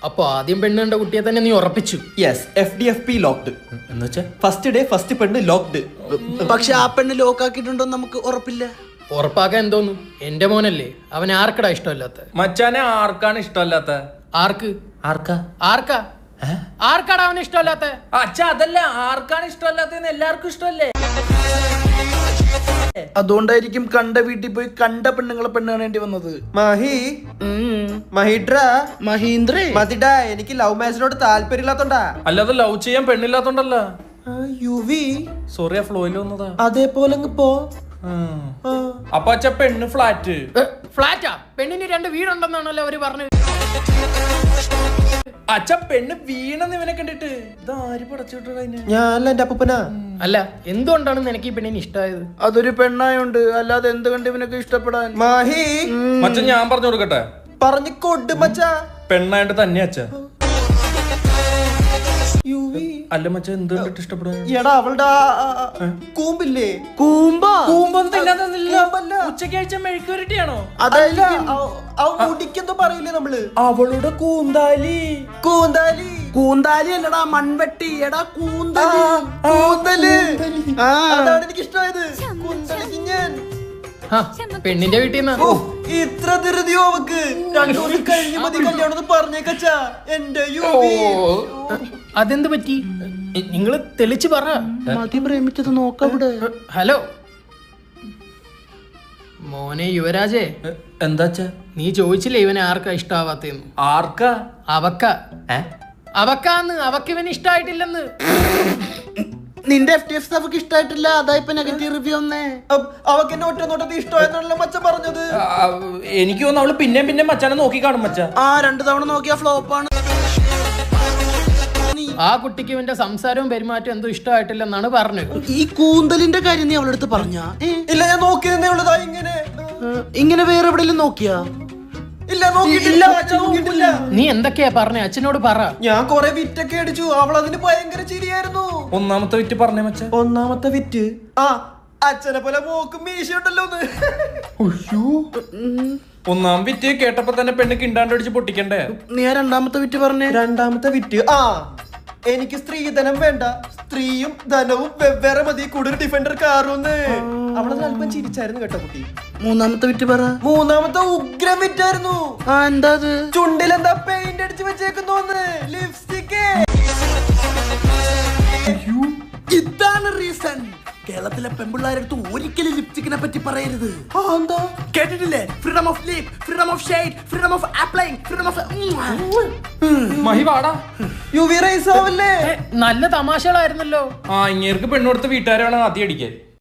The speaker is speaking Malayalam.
അപ്പൊ ആദ്യം പെണ്ണ് കണ്ട കുട്ടിയെ തന്നെ നീ ഉറപ്പിച്ചു? Yes, FDFP locked. എന്നുവെച്ചാ ഫസ്റ്റ് ഡേ ഫസ്റ്റ് പെണ്ണ് ലോക്ക്ഡ്. പക്ഷെ ആ പെണ്ണ് ലോക്ക് ആക്കിയിട്ടുണ്ടോ നമുക്ക് ഉറപ്പില്ല. ഉറപ്പാക്കാൻ എന്തോന്നു? എന്റെ മോനല്ലേ, അവൻ ആർക്കടാ ഇഷ്ടമല്ലാത്ത? മച്ചാനെ ആർക്കാണ് ഇഷ്ടമല്ലാത്ത? ആർക്ക് ആർക്കാ ആർക്കാ ആർക്കാടാ അവന് ഇഷ്ടമല്ലാത്ത? അച്ഛ അതല്ല, ആർക്കാണ് ഇഷ്ടമല്ലാത്തന്ന് എല്ലാവർക്കും ഇഷ്ടമല്ലേ? അതുകൊണ്ടായിരിക്കും കണ്ട വീട്ടിൽ പോയി കണ്ട പെണ്ണുങ്ങളെ പെണ്ണ് കാണേണ്ടി വന്നത്. മഹീന്ദ്രേ മതിടാ, എനിക്ക് ലവ് മാരേജിനോട് താല്പര്യമില്ലാത്തോണ്ടാ. അല്ലാതെ ലവ് ചെയ്യാൻ പെണ്ണില്ലാത്തോണ്ടല്ല. യുവി സോറി, ആ ഫ്ലോയിൽ വന്നതാ. അതേപോലെ പോ. അപ്പൊ അച്ഛ പെണ്ണ് ഫ്ലാറ്റ്. ഫ്ലാറ്റാ? പെണ്ണിന് 2 വീടുണ്ടെന്നാണല്ലോ അവര് പറഞ്ഞത്. അച്ഛ പെണ്ണ് വീണെന്ന് ഇവനെ കണ്ടിട്ട് ഇതാര് പടച്ചിട്ട് ഞാനല്ല എന്റെ അപ്പൂപ്പനാ. അല്ല, എന്തുകൊണ്ടാണ് നിനക്ക് ഈ പെണ്ണിന് ഇഷ്ടമായത്? അതൊരു പെണ്ണായോണ്ട്, അല്ലാതെ എന്ത് കണ്ട് ഇവനൊക്കെ ഇഷ്ടപ്പെടാൻ. മാഹി മച്ച ഞാൻ പറഞ്ഞു കൊടുക്കട്ടെ? പറഞ്ഞു കൊട് മച്ചാ. പെണ്ണായിട്ട് തന്നെ അച്ഛ. അല്ല മച്ച എന്ത് കണ്ടിട്ട് ഇഷ്ടപ്പെടും? എടാ അവളുടെ കൂമ്പില്ലേ, കൂമ്പൊന്നും തിന്നാതന്നില്ല. ഉച്ചക്കാഴ്ച മെഴുക്കുരട്ടിയാണോ? അതല്ല മുടിക്കെന്തോ പറയില്ലേ നമ്മള്. അവളുടെ കൂന്താലി. കൂന്താലി അല്ലടാ, മൺവെട്ടി. എടാ കൂന്തല്. അതാണ് എനിക്ക് ഇഷ്ടമായത്. കൂന്തലിക്ക് ഞാൻ പെണ്ണിന്റെ വീട്ടിൽ നിന്ന് ഇത്ര ധൃതിയോ അവക്ക്? 2 ദിവസം കഴിഞ്ഞ് മതി കല്യാണം പറഞ്ഞേക്കച്ചാ. എന്റെ യുവി അതെന്ത് പറ്റി? നിങ്ങള് തെളിച്ച് പറ. മതി പ്രേമിച്ചത് നോക്കവിടെ. ഹലോ മോനെ യുവരാജേ, എന്താച്ചാ നീ ചോദിച്ചില്ലേ ഇവനെ ആർക്കാ ഇഷ്ടാവാത്തേന്ന്? ആർക്കാ? അവക്കാന്ന്. അവക്ക് ഇവന് ഇഷ്ടായിട്ടില്ലെന്ന്. നിന്റെ FTF അവക്ക് ഇഷ്ടായിട്ടില്ല, അതാ ഇപ്പൊ നെഗറ്റീവ് റിവ്യൂ വന്നേ. അവക്ക് എന്നെ ഒറ്റ നോട്ടത്തിൽ ഇഷ്ടമായെന്നല്ല മച്ച പറഞ്ഞത്. എനിക്ക് തോന്നുന്നു അവള് പിന്നെ മച്ചാനെ നോക്കി കാണും മച്ച. 2 തവണ നോക്കിയ ഫ്ലോപ്പാണ്. ആ കുട്ടിക്ക് ഇവന്റെ സംസാരവും പെരുമാറ്റവും എന്തോ ഇഷ്ടമായിട്ടില്ലെന്നാണ് പറഞ്ഞത്. ഈ കൂന്തലിന്റെ കാര്യം നീ അവളടുത്ത് പറഞ്ഞാ? ഇല്ല, ഞാൻ നോക്കി നിന്നേ ഉള്ളതാ. ഇങ്ങനെ വേറെ എവിടെയെങ്കിലും നോക്കിയാ? ഇല്ല, നോക്കിയിട്ടില്ല. നീ എന്തൊക്കെയാ പറഞ്ഞേ? അച്ഛനോട് പറ. ഞാൻ കൊറേ വിറ്റൊക്കെ അടിച്ചു. അവൾ അതിന് ഭയങ്കര ചിരിയായിരുന്നു. ഒന്നാമത്തെ വിറ്റ് പറഞ്ഞേ മച്ച. ഒന്നാമത്തെ വിറ്റ് അച്ഛനെ പോലെ മോക്കും മീശയുണ്ടല്ലോ. ഒന്നാം വിറ്റ് കേട്ടപ്പോ തന്നെ പെണ്ണ് കിണ്ടാണ്ടടിച്ച് പൊട്ടിക്കണ്ടേ? നീ ആ രണ്ടാമത്തെ വിറ്റ് പറഞ്ഞേ. രണ്ടാമത്തെ വിറ്റ് എനിക്ക് സ്ത്രീധനം വേണ്ട, സ്ത്രീയും ധനവും വെവ്വേറെ മതി, കൂടുതൽ ഡിഫൻഡർ കാറുന്ന്. അവളത് അല്പം ചിരിച്ചായിരുന്നു കേട്ടോ കുട്ടി. മൂന്നാമത്തെ വിറ്റ് പറ. മൂന്നാമത്തെ ഉഗ്രം വിറ്റായിരുന്നു. എന്താ അത്? ചുണ്ടിലെന്താ പെയിന്റ് അടിച്ച് വെച്ചേക്കുന്നോന്ന്, ലിപ്സ്റ്റിക്. ഇതാണ് റീസൺ. കേരളത്തിലെ പെമ്പിള്ളാരടുത്ത് ഒരിക്കലും ലിപ്സ്റ്റിക്കിനെ പറ്റി പറയരുത്. കേട്ടിട്ടില്ലേ? Freedom of lip, freedom of shade, freedom of applying, freedom of. Mahi വാടാ. യുവി റൈസ് ആവല്ലേ? നല്ല തമാശകളായിരുന്നല്ലോ. ഇങ്ങേർക്ക് പെണ്ണ് കൊടുത്ത വീട്ടുകാരാണ് ആദ്യം അടിക്കാൻ.